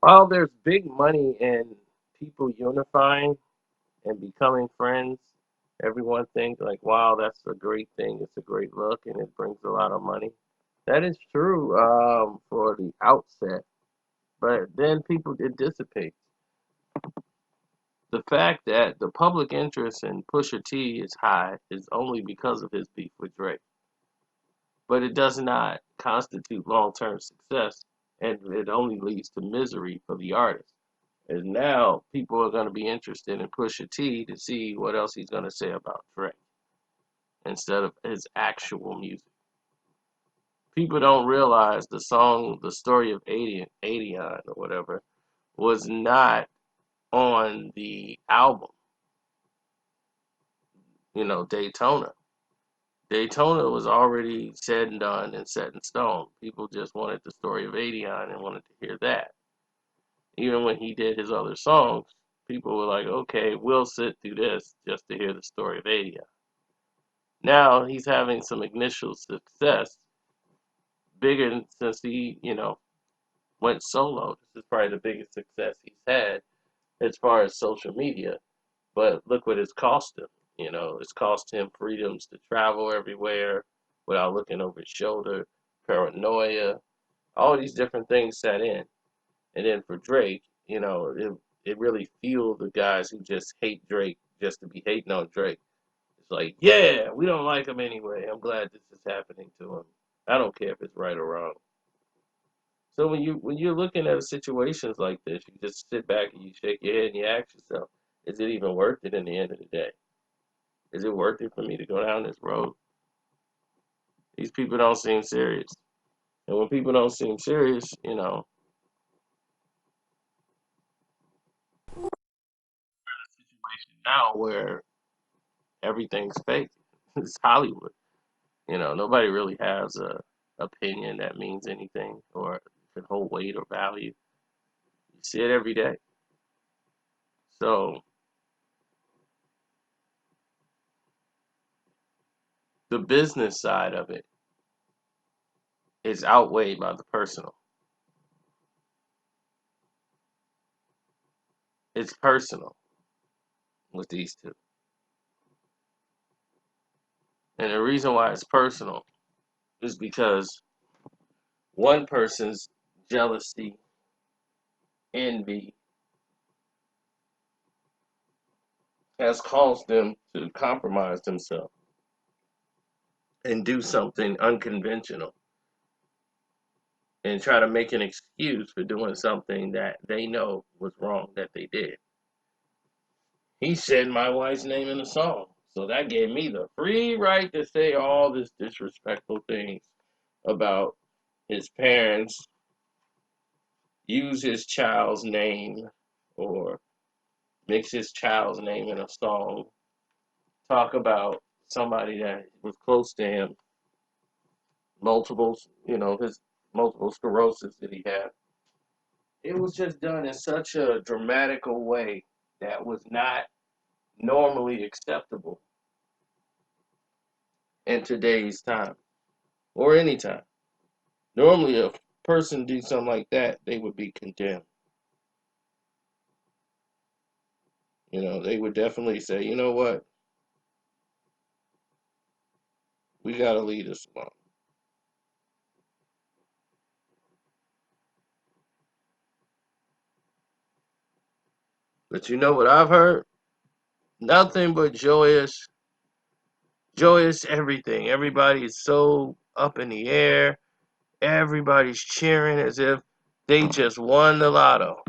While there's big money in people unifying and becoming friends, everyone thinks like, wow, that's a great thing. It's a great look and it brings a lot of money. That is true for the outset, but then people it dissipates. The fact that the public interest in Pusha T is high is only because of his beef with Drake, but it does not constitute long-term success, and it only leads to misery for the artist. And now people are going to be interested in Pusha T to see what else he's going to say about Drake instead of his actual music. People don't realize the song, the story of 80 or whatever, was not on the album, Daytona. Daytona was already said and done and set in stone. People just wanted the story of 80 and wanted to hear that. Even when he did his other songs, people were like, okay, we'll sit through this just to hear the story of 80. Now he's having some initial success, bigger since he went solo. This is probably the biggest success he's had as far as social media. But look what it's cost him. It's cost him freedoms to travel everywhere without looking over his shoulder, paranoia, all these different things set in. And then for Drake, it really fueled the guys who just hate Drake just to be hating on Drake. It's like, yeah, we don't like him anyway. I'm glad this is happening to him. I don't care if it's right or wrong. So when you're looking at situations like this, you just sit back and you shake your head and you ask yourself, is it even worth it in the end of the day? Is it worth it for me to go down this road? These people don't seem serious. And when people don't seem serious, situation now where everything's fake. It's Hollywood. Nobody really has a opinion that means anything or can hold weight or value. You see it every day. So the business side of it is outweighed by the personal. It's personal with these two. And the reason why it's personal is because one person's jealousy, envy, has caused them to compromise themselves and do something unconventional and try to make an excuse for doing something that they know was wrong that they did. He said my wife's name in the song. So that gave me the free right to say all this disrespectful things about his parents, use his child's name or mix his child's name in a song, talk about somebody that was close to him, his multiple sclerosis that he had. It was just done in such a dramatical way that was not normally acceptable in today's time or any time. Normally, if a person do something like that, they would be condemned. They would definitely say, you know what, we got to leave this alone. But you know what I've heard? Nothing but joyous everything. Everybody is so up in the air. Everybody's cheering as if they just won the lotto.